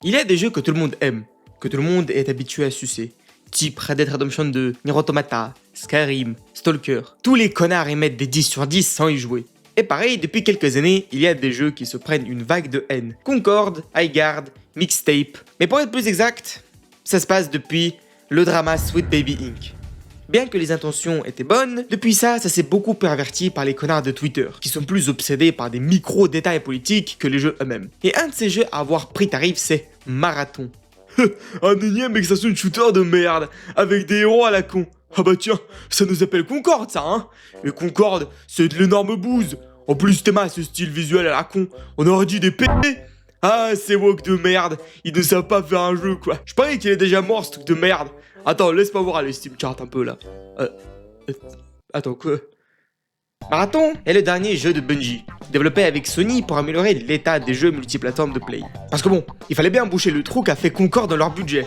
Il y a des jeux que tout le monde aime, que tout le monde est habitué à sucer. Type Red Dead Redemption 2, Nier Automata, Skyrim, Stalker. Tous les connards y mettent des 10 sur 10 sans y jouer. Et pareil, depuis quelques années, il y a des jeux qui se prennent une vague de haine. Concorde, Highguard, Mixtape. Mais pour être plus exact, ça se passe depuis le drama Sweet Baby Inc. Bien que les intentions étaient bonnes, depuis ça s'est beaucoup perverti par les connards de Twitter, qui sont plus obsédés par des micro-détails politiques que les jeux eux-mêmes. Et un de ces jeux à avoir pris tarif, c'est Marathon. Un énième extraction shooter de merde, avec des héros à la con. Ah bah tiens, ça nous appelle Concorde ça, hein. Et Concorde, c'est de l'énorme bouse. En plus, Théma a ce style visuel à la con, on aurait dit des pétés. Ah, ces woke de merde, ils ne savent pas faire un jeu quoi. Je parie qu'il est déjà mort ce truc de merde. Attends, laisse-moi voir les Steam Charts un peu là. Attends, quoi? Marathon est le dernier jeu de Bungie, développé avec Sony pour améliorer l'état des jeux multiplateformes de Play. Parce que bon, il fallait bien boucher le trou qu'a fait Concorde dans leur budget.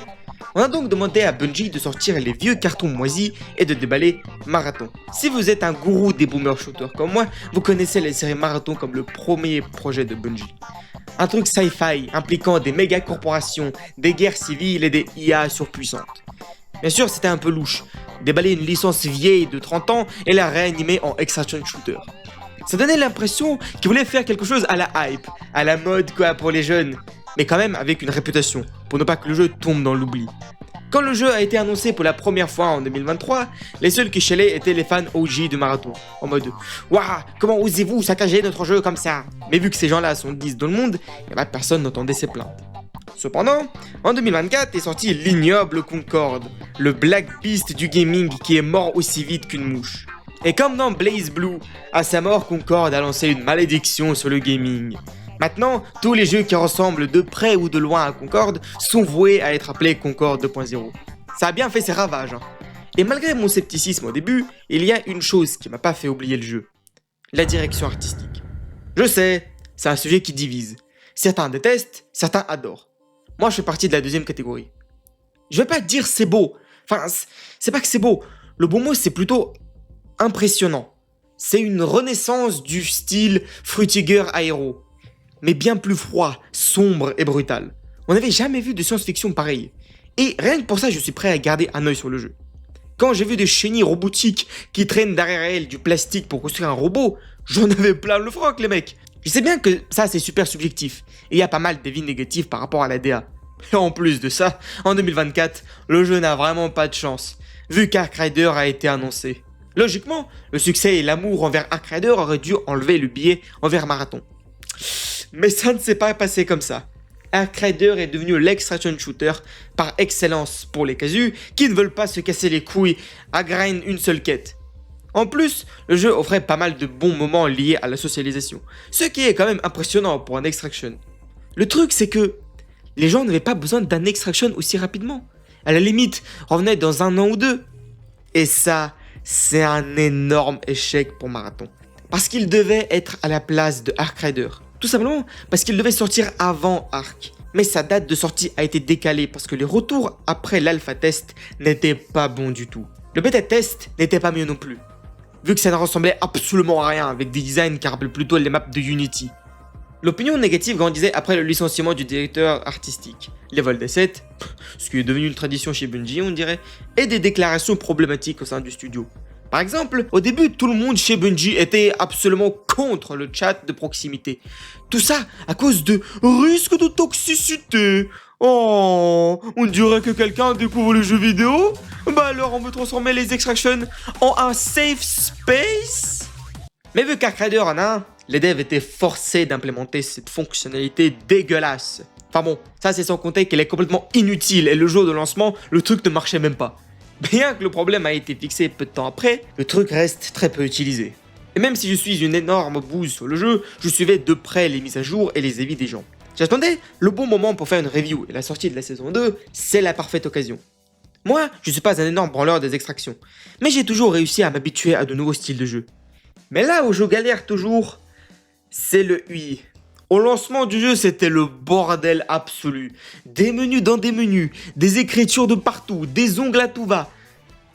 On a donc demandé à Bungie de sortir les vieux cartons moisis et de déballer Marathon. Si vous êtes un gourou des boomer shooters comme moi, vous connaissez la série Marathon comme le premier projet de Bungie. Un truc sci-fi impliquant des méga corporations, des guerres civiles et des IA surpuissantes. Bien sûr, c'était un peu louche, déballer une licence vieille de 30 ans et la réanimer en extraction shooter. Ça donnait l'impression qu'ils voulaient faire quelque chose à la hype, à la mode quoi pour les jeunes, mais quand même avec une réputation, pour ne pas que le jeu tombe dans l'oubli. Quand le jeu a été annoncé pour la première fois en 2023, les seuls qui chialaient étaient les fans OG de Marathon, en mode « Waouh, comment osez-vous saccager notre jeu comme ça ?» Mais vu que ces gens-là sont 10 dans le monde, personne n'entendait ces plaintes. Cependant, en 2024 est sorti l'ignoble Concorde, le Black Beast du gaming qui est mort aussi vite qu'une mouche. Et comme dans Blaze Blue, à sa mort Concorde a lancé une malédiction sur le gaming. Maintenant, tous les jeux qui ressemblent de près ou de loin à Concorde sont voués à être appelés Concorde 2.0. Ça a bien fait ses ravages, hein. Et malgré mon scepticisme au début, il y a une chose qui m'a pas fait oublier le jeu. La direction artistique. Je sais, c'est un sujet qui divise. Certains détestent, certains adorent. Moi, je fais partie de la deuxième catégorie. Je vais pas dire c'est beau. Enfin, c'est pas que c'est beau. Le bon mot, c'est plutôt impressionnant. C'est une renaissance du style Frutiger Aero. Mais bien plus froid, sombre et brutal. On n'avait jamais vu de science-fiction pareille. Et rien que pour ça, je suis prêt à garder un œil sur le jeu. Quand j'ai vu des chenilles robotiques qui traînent derrière elles du plastique pour construire un robot, j'en avais plein le froc, les mecs. Je sais bien que ça, c'est super subjectif. Et il y a pas mal d'avis négatifs par rapport à la DA. Et en plus de ça, en 2024, le jeu n'a vraiment pas de chance, vu qu'Ark Rider a été annoncé. Logiquement, le succès et l'amour envers Ark Rider auraient dû enlever le billet envers Marathon. Mais ça ne s'est pas passé comme ça. Ark Rider est devenu l'extraction shooter par excellence pour les casus qui ne veulent pas se casser les couilles à grind une seule quête. En plus, le jeu offrait pas mal de bons moments liés à la socialisation, ce qui est quand même impressionnant pour un extraction. Le truc c'est que les gens n'avaient pas besoin d'un extraction aussi rapidement. À la limite, revenait dans 1 an ou 2. Et ça, c'est un énorme échec pour Marathon. Parce qu'il devait être à la place de Ark Rider. Tout simplement parce qu'il devait sortir avant Ark. Mais sa date de sortie a été décalée parce que les retours après l'alpha test n'étaient pas bons du tout. Le bêta test n'était pas mieux non plus, vu que ça ne ressemblait absolument à rien avec des designs qui rappellent plutôt les maps de Unity. L'opinion négative grandissait après le licenciement du directeur artistique, les vols d'assets, ce qui est devenu une tradition chez Bungie on dirait, et des déclarations problématiques au sein du studio. Par exemple, au début, tout le monde chez Bungie était absolument contre le chat de proximité. Tout ça à cause de risques de toxicité. Oh, on dirait que quelqu'un découvre le jeu vidéo. Bah alors on veut transformer les extractions en un safe space. Mais vu qu'Ark Rider en a un, les devs étaient forcés d'implémenter cette fonctionnalité dégueulasse. Enfin bon, ça c'est sans compter qu'elle est complètement inutile et le jour de lancement, le truc ne marchait même pas. Bien que le problème a été fixé peu de temps après, le truc reste très peu utilisé. Et même si je suis une énorme bouse sur le jeu, je suivais de près les mises à jour et les avis des gens. J'attendais le bon moment pour faire une review et la sortie de la saison 2, c'est la parfaite occasion. Moi, je suis pas un énorme branleur des extractions, mais j'ai toujours réussi à m'habituer à de nouveaux styles de jeu. Mais là où je galère toujours, c'est le UI. Au lancement du jeu, c'était le bordel absolu. Des menus dans des menus, des écritures de partout, des ongles à tout va.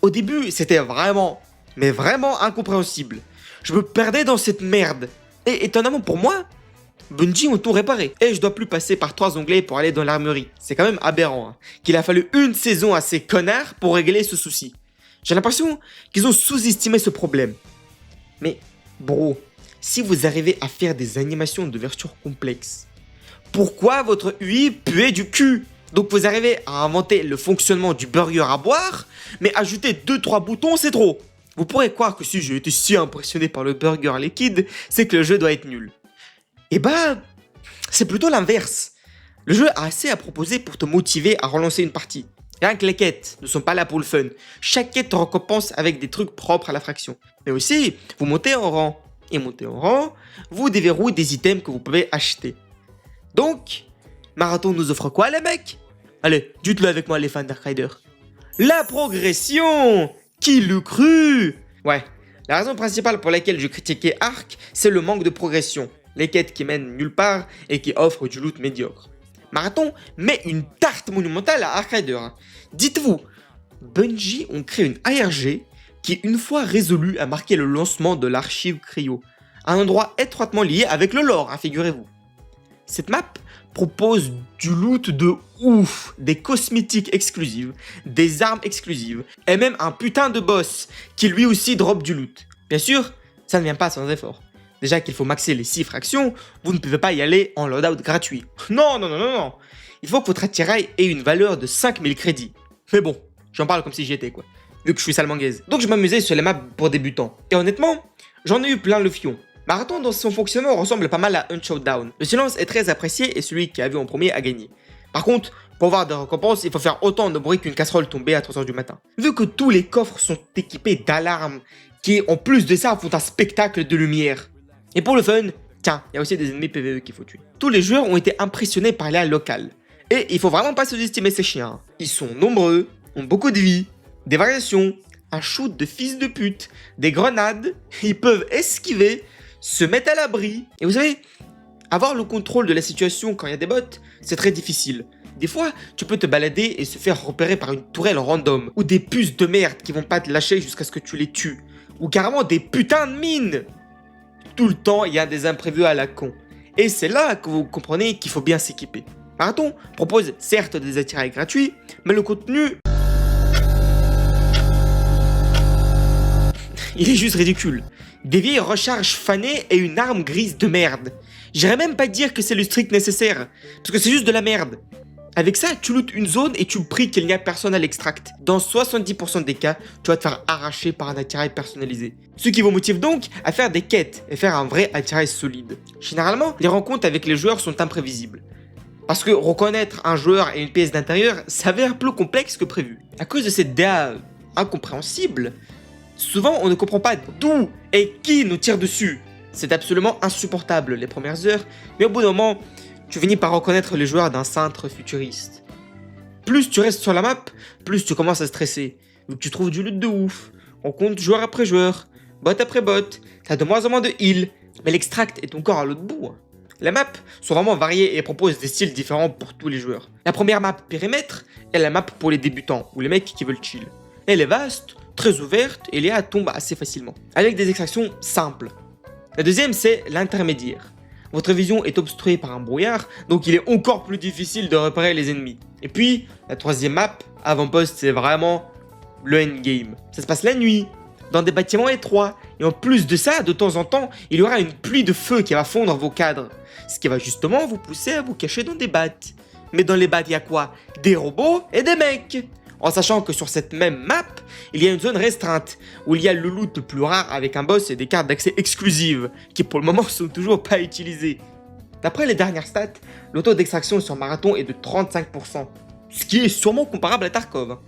Au début, c'était vraiment, mais vraiment incompréhensible. Je me perdais dans cette merde. Et étonnamment pour moi, Bungie ont tout réparé. Et je dois plus passer par 3 onglets pour aller dans l'armurerie. C'est quand même aberrant, hein, qu'il a fallu une saison à ces connards pour régler ce souci. J'ai l'impression qu'ils ont sous-estimé ce problème. Mais, bro, si vous arrivez à faire des animations de verture complexes, pourquoi votre UI puait du cul? Donc vous arrivez à inventer le fonctionnement du burger à boire, mais ajouter 2-3 boutons, c'est trop. Vous pourrez croire que si j'ai été si impressionné par le burger liquide, c'est que le jeu doit être nul. Et bah, c'est plutôt l'inverse. Le jeu a assez à proposer pour te motiver à relancer une partie. Rien que les quêtes ne sont pas là pour le fun. Chaque quête te récompense avec des trucs propres à la fraction. Mais aussi, vous montez en rang. Et monter en rang, vous déverrouillez des items que vous pouvez acheter. Donc, Marathon nous offre quoi les mecs? Allez, dites-le avec moi les fans Dark Rider. La progression! Qui l'eût cru? Ouais, la raison principale pour laquelle je critiquais Ark, c'est le manque de progression. Les quêtes qui mènent nulle part et qui offrent du loot médiocre. Marathon met une tarte monumentale à Ark Rider. Dites-vous, Bungie ont créé une ARG qui, une fois résolue, a marqué le lancement de l'archive Cryo. Un endroit étroitement lié avec le lore, hein, figurez-vous. Cette map propose du loot de ouf, des cosmétiques exclusives, des armes exclusives, et même un putain de boss qui lui aussi drop du loot. Bien sûr, ça ne vient pas sans effort. Déjà qu'il faut maxer les 6 fractions, vous ne pouvez pas y aller en loadout gratuit. Non, non, non, non, non. Il faut que votre attirail ait une valeur de 5000 crédits. Mais bon, j'en parle comme si j'y étais quoi, vu que je suis salmangaise. Donc je m'amusais sur les maps pour débutants. Et honnêtement, j'en ai eu plein le fion. Marathon dans son fonctionnement ressemble pas mal à un showdown. Le silence est très apprécié et celui qui a vu en premier a gagné. Par contre, pour avoir des récompenses, il faut faire autant de bruit qu'une casserole tombée à 3h du matin. Vu que tous les coffres sont équipés d'alarmes qui, en plus de ça, font un spectacle de lumière. Et pour le fun, tiens, il y a aussi des ennemis PvE qu'il faut tuer. Tous les joueurs ont été impressionnés par l'IA locale. Et il faut vraiment pas sous-estimer ces chiens. Ils sont nombreux, ont beaucoup de vie, des variations, un shoot de fils de pute, des grenades, ils peuvent esquiver, se mettre à l'abri. Et vous savez, avoir le contrôle de la situation quand il y a des bots, c'est très difficile. Des fois, tu peux te balader et se faire repérer par une tourelle random, ou des puces de merde qui vont pas te lâcher jusqu'à ce que tu les tues, ou carrément des putains de mines. Tout le temps, il y a des imprévus à la con. Et c'est là que vous comprenez qu'il faut bien s'équiper. Marathon propose certes des attirails gratuits, mais le contenu... il est juste ridicule. Des vieilles recharges fanées et une arme grise de merde. J'irais même pas dire que c'est le strict nécessaire, parce que c'est juste de la merde. Avec ça, tu lootes une zone et tu pries qu'il n'y a personne à l'extract. Dans 70% des cas, tu vas te faire arracher par un attirail personnalisé. Ce qui vous motive donc à faire des quêtes et faire un vrai attirail solide. Généralement, les rencontres avec les joueurs sont imprévisibles. Parce que reconnaître un joueur et une pièce d'intérieur s'avère plus complexe que prévu. À cause de cette DA incompréhensible, souvent on ne comprend pas d'où et qui nous tire dessus. C'est absolument insupportable les premières heures, mais au bout d'un moment, tu finis par reconnaître les joueurs d'un cintre futuriste. Plus tu restes sur la map, plus tu commences à stresser. Vu que tu trouves du loot de ouf. On compte joueur après joueur, bot après bot, t'as de moins en moins de heal, mais l'extract est encore à l'autre bout. Les maps sont vraiment variées et proposent des styles différents pour tous les joueurs. La première map périmètre est la map pour les débutants, ou les mecs qui veulent chill. Elle est vaste, très ouverte et les A tombent assez facilement, avec des extractions simples. La deuxième c'est l'intermédiaire. Votre vision est obstruée par un brouillard, donc il est encore plus difficile de repérer les ennemis. Et puis, la troisième map, avant-poste, c'est vraiment le endgame. Ça se passe la nuit, dans des bâtiments étroits, et en plus de ça, de temps en temps, il y aura une pluie de feu qui va fondre vos cadres. Ce qui va justement vous pousser à vous cacher dans des battes. Mais dans les battes, il y a quoi? Des robots et des mecs. En sachant que sur cette même map, il y a une zone restreinte, où il y a le loot le plus rare avec un boss et des cartes d'accès exclusives, qui pour le moment sont toujours pas utilisées. D'après les dernières stats, le taux d'extraction sur Marathon est de 35%, ce qui est sûrement comparable à Tarkov.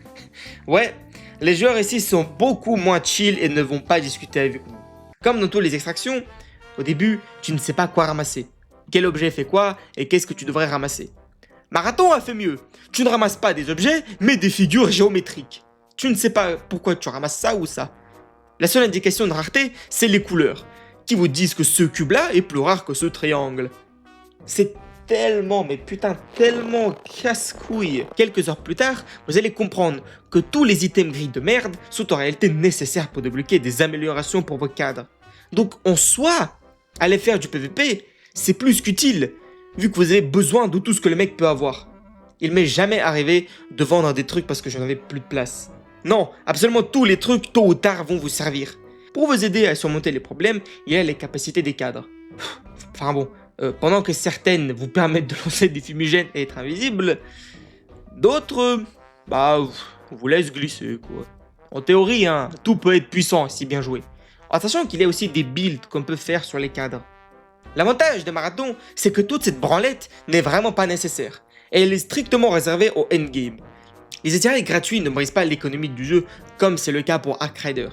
Ouais, les joueurs ici sont beaucoup moins chill et ne vont pas discuter avec vous. Comme dans toutes les extractions, au début, tu ne sais pas quoi ramasser, quel objet fait quoi et qu'est-ce que tu devrais ramasser. Marathon a fait mieux. Tu ne ramasses pas des objets, mais des figures géométriques. Tu ne sais pas pourquoi tu ramasses ça ou ça. La seule indication de rareté, c'est les couleurs, qui vous disent que ce cube-là est plus rare que ce triangle. C'est tellement, mais putain, tellement casse-couille. Quelques heures plus tard, vous allez comprendre que tous les items gris de merde sont en réalité nécessaires pour débloquer des améliorations pour vos cadres. Donc en soi, aller faire du PVP, c'est plus qu'utile, vu que vous avez besoin de tout ce que le mec peut avoir. Il m'est jamais arrivé de vendre des trucs parce que je n'avais plus de place. Non, absolument tous les trucs, tôt ou tard, vont vous servir. Pour vous aider à surmonter les problèmes, il y a les capacités des cadres. Enfin bon, pendant que certaines vous permettent de lancer des fumigènes et être invisibles, d'autres, vous laissent glisser, quoi. En théorie, hein, tout peut être puissant si bien joué. En sachant qu'il y a aussi des builds qu'on peut faire sur les cadres. L'avantage de Marathon, c'est que toute cette branlette n'est vraiment pas nécessaire. Et elle est strictement réservée au endgame. Les étirés gratuits ne brisent pas l'économie du jeu, comme c'est le cas pour Ark Rider.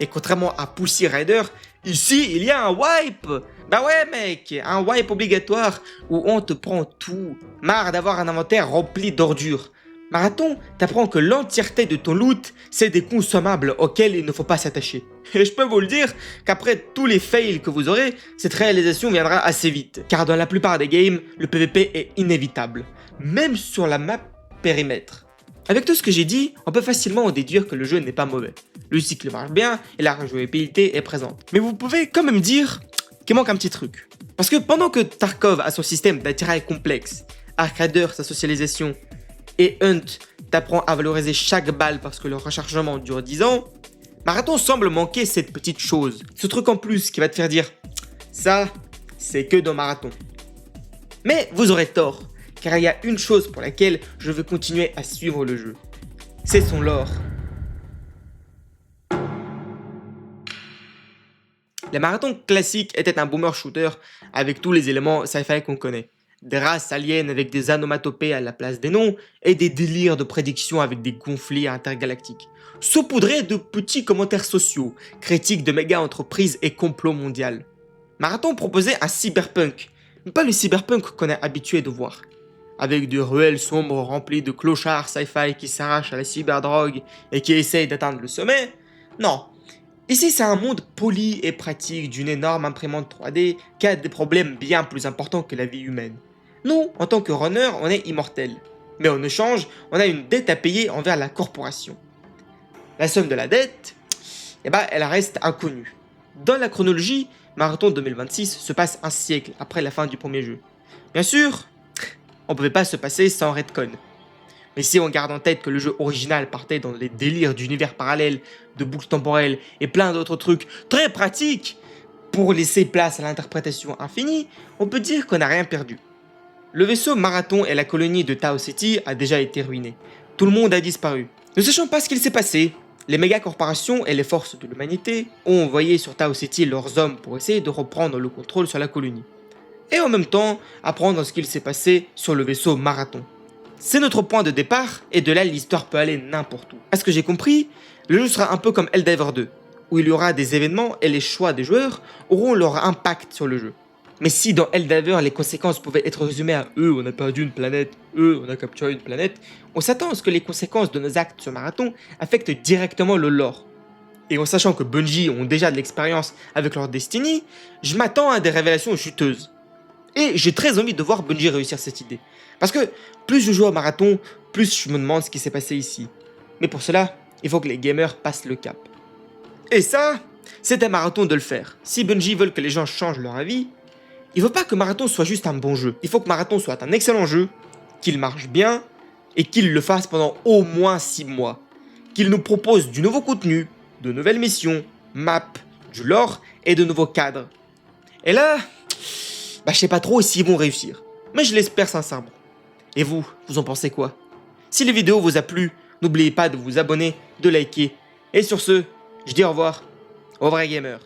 Et contrairement à Pussy Rider, ici il y a un wipe. Bah ouais mec, un wipe obligatoire où on te prend tout. Marre d'avoir un inventaire rempli d'ordures. Marathon t'apprend que l'entièreté de ton loot, c'est des consommables auxquels il ne faut pas s'attacher. Et je peux vous le dire qu'après tous les fails que vous aurez, cette réalisation viendra assez vite. Car dans la plupart des games, le PVP est inévitable. Même sur la map périmètre. Avec tout ce que j'ai dit, on peut facilement en déduire que le jeu n'est pas mauvais. Le cycle marche bien et la rejouabilité est présente. Mais vous pouvez quand même dire qu'il manque un petit truc. Parce que pendant que Tarkov a son système d'attirail complexe, Ark Rider sa socialisation et Hunt t'apprend à valoriser chaque balle parce que le rechargement dure 10 ans, Marathon semble manquer cette petite chose. Ce truc en plus qui va te faire dire ça, c'est que dans Marathon. Mais vous aurez tort. Car il y a une chose pour laquelle je veux continuer à suivre le jeu. C'est son lore. Le Marathon classique était un boomer shooter avec tous les éléments sci-fi qu'on connaît. Des races aliens avec des anomatopées à la place des noms et des délires de prédiction avec des conflits intergalactiques. Saupoudrés de petits commentaires sociaux, critiques de méga entreprises et complots mondiaux. Marathon proposait un cyberpunk, mais pas le cyberpunk qu'on est habitué de voir. Avec des ruelles sombres remplies de clochards sci-fi qui s'arrachent à la cyberdrogue et qui essayent d'atteindre le sommet. Non. Ici, c'est un monde poli et pratique d'une énorme imprimante 3D qui a des problèmes bien plus importants que la vie humaine. Nous, en tant que runner, on est immortels. Mais en échange, on a une dette à payer envers la corporation. La somme de la dette, elle reste inconnue. Dans la chronologie, Marathon 2026 se passe un siècle après la fin du premier jeu. Bien sûr, on pouvait pas se passer sans retcon. Mais si on garde en tête que le jeu original partait dans les délires d'univers parallèles, de boucles temporelles et plein d'autres trucs très pratiques pour laisser place à l'interprétation infinie, on peut dire qu'on n'a rien perdu. Le vaisseau Marathon et la colonie de Tau Ceti a déjà été ruiné. Tout le monde a disparu. Ne sachant pas ce qu'il s'est passé, les méga-corporations et les forces de l'humanité ont envoyé sur Tau Ceti leurs hommes pour essayer de reprendre le contrôle sur la colonie. Et en même temps, apprendre ce qu'il s'est passé sur le vaisseau Marathon. C'est notre point de départ, et de là l'histoire peut aller n'importe où. À ce que j'ai compris, le jeu sera un peu comme Helldivers 2, où il y aura des événements et les choix des joueurs auront leur impact sur le jeu. Mais si dans Helldivers les conséquences pouvaient être résumées à on a perdu une planète, on a capturé une planète, on s'attend à ce que les conséquences de nos actes sur Marathon affectent directement le lore. Et en sachant que Bungie ont déjà de l'expérience avec leur Destiny, je m'attends à des révélations chuteuses. Et j'ai très envie de voir Bungie réussir cette idée. Parce que plus je joue à Marathon, plus je me demande ce qui s'est passé ici. Mais pour cela, il faut que les gamers passent le cap. Et ça, c'est à Marathon de le faire. Si Bungie veulent que les gens changent leur avis, il ne faut pas que Marathon soit juste un bon jeu. Il faut que Marathon soit un excellent jeu, qu'il marche bien, et qu'il le fasse pendant au moins 6 mois. Qu'il nous propose du nouveau contenu, de nouvelles missions, maps, du lore et de nouveaux cadres. Et là, je sais pas trop s'ils vont réussir. Mais je l'espère sincèrement. Et vous en pensez quoi? Si la vidéo vous a plu, n'oubliez pas de vous abonner, de liker. Et sur ce, je dis au revoir aux vrais gamers.